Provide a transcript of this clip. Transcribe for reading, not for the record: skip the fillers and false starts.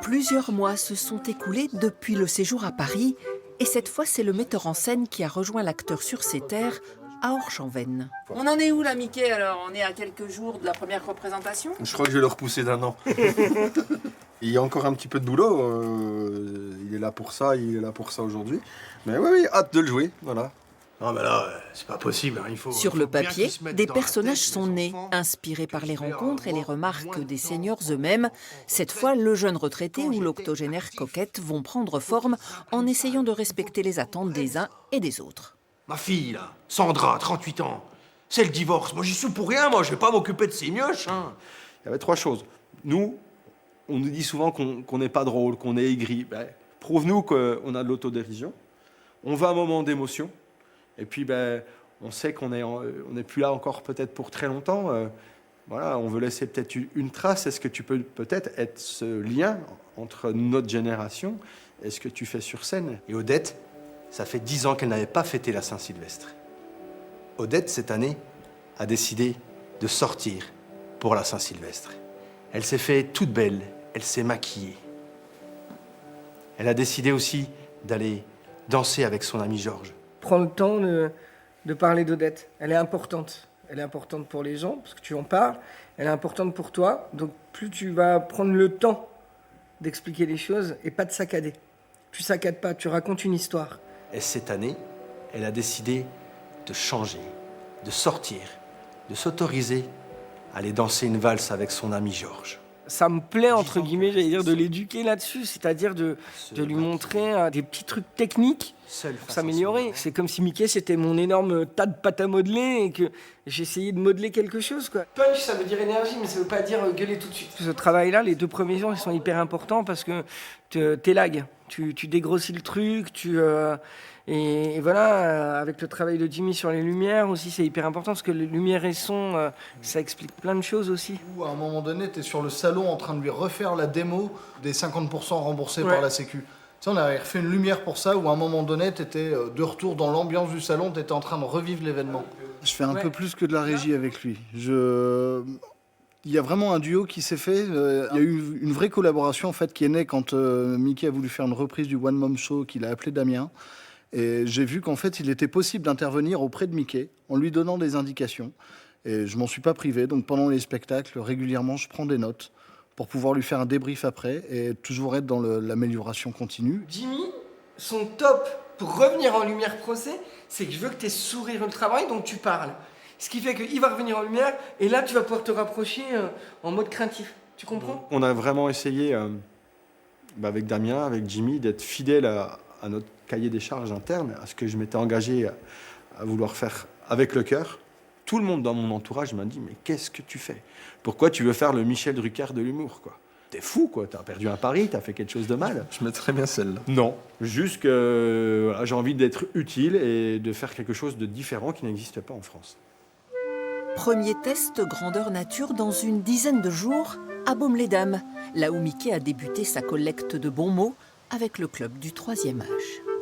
Plusieurs mois se sont écoulés depuis le séjour à Paris et cette fois, c'est le metteur en scène qui a rejoint l'acteur sur ses terres à Orchamps-Vennes. On en est où là, Mickey, alors? On est à quelques jours de la première représentation? Je crois que je vais le repousser d'1 an. Il y a encore un petit peu de boulot. Il est là pour ça, aujourd'hui. Mais oui, hâte de le jouer, voilà. Non mais là, c'est pas possible, hein. Sur le papier, des personnages sont nés, inspirés par les rencontres et les remarques des seniors eux-mêmes. Cette fois, le jeune retraité ou l'octogénaire coquette vont prendre forme en essayant de respecter les attentes des uns et des autres. Ma fille, là, Sandra, 38 ans, c'est le divorce. Moi, j'y suis pour rien, moi, je vais pas m'occuper de ses mioches, hein. Il y avait 3 choses. Nous, on nous dit souvent qu'on n'est pas drôle, qu'on est aigri. Ben, prouve-nous qu'on a de l'autodérision. On veut un moment d'émotion. Et puis, ben, on sait qu'on n'est plus là encore peut-être pour très longtemps. Voilà, on veut laisser peut-être une trace. Est-ce que tu peux peut-être être ce lien entre notre génération et ce que tu fais sur scène? Et Odette, ça fait 10 ans qu'elle n'avait pas fêté la Saint-Sylvestre. Odette, cette année, a décidé de sortir pour la Saint-Sylvestre. Elle s'est fait toute belle, elle s'est maquillée. Elle a décidé aussi d'aller danser avec son ami Georges. Prends le temps de parler d'Odette. Elle est importante. Elle est importante pour les gens, parce que tu en parles. Elle est importante pour toi. Donc plus tu vas prendre le temps d'expliquer les choses et pas de saccader. Tu saccades pas, tu racontes une histoire. Et cette année, elle a décidé de changer, de sortir, de s'autoriser à aller danser une valse avec son ami Georges. Ça me plaît, entre guillemets, j'allais dire, de l'éduquer là-dessus, c'est-à-dire de lui montrer des petits trucs techniques pour s'améliorer. C'est comme si Mickey, c'était mon énorme tas de pâte à modeler et que j'essayais de modeler quelque chose, quoi. Punch, ça veut dire énergie, mais ça veut pas dire gueuler tout de suite. Ce travail-là, les 2 premiers jours, ils sont hyper importants parce que t'élagues, tu dégrossis le truc, et voilà, avec le travail de Jimmy sur les lumières aussi, c'est hyper important parce que les lumières et son, ça explique plein de choses aussi. À un moment donné, t'es sur le salon en train de lui refaire la démo des 50% remboursés par la Sécu. Tu sais, on avait refait une lumière pour ça où à un moment donné, t'étais de retour dans l'ambiance du salon, t'étais en train de revivre l'événement. Je fais un peu plus que de la régie avec lui. Il y a vraiment un duo qui s'est fait. Il y a eu une vraie collaboration en fait qui est née quand Mickey a voulu faire une reprise du One Mom Show qu'il a appelé Damien. Et j'ai vu qu'en fait, il était possible d'intervenir auprès de Mickey en lui donnant des indications. Et je m'en suis pas privé. Donc pendant les spectacles, régulièrement, je prends des notes pour pouvoir lui faire un débrief après et toujours être dans l'amélioration continue. Jimmy, son top pour revenir en lumière procès, c'est que je veux que tu aies sourire le travail, donc tu parles. Ce qui fait qu'il va revenir en lumière et là, tu vas pouvoir te rapprocher en mode craintif. Tu comprends? On a vraiment essayé, avec Damien, avec Jimmy, d'être fidèle à notre cahier des charges interne, à ce que je m'étais engagé à vouloir faire avec le cœur. Tout le monde dans mon entourage m'a dit « Mais qu'est-ce que tu fais? Pourquoi tu veux faire le Michel Drucker de l'humour, quoi? T'es fou, quoi. T'as perdu un pari, t'as fait quelque chose de mal. » Je mettrais bien celle-là. Non, juste que voilà, j'ai envie d'être utile et de faire quelque chose de différent qui n'existe pas en France. Premier test grandeur nature dans une dizaine de jours à Baume-les-Dames, là où Mickey a débuté sa collecte de bons mots avec le club du 3e âge.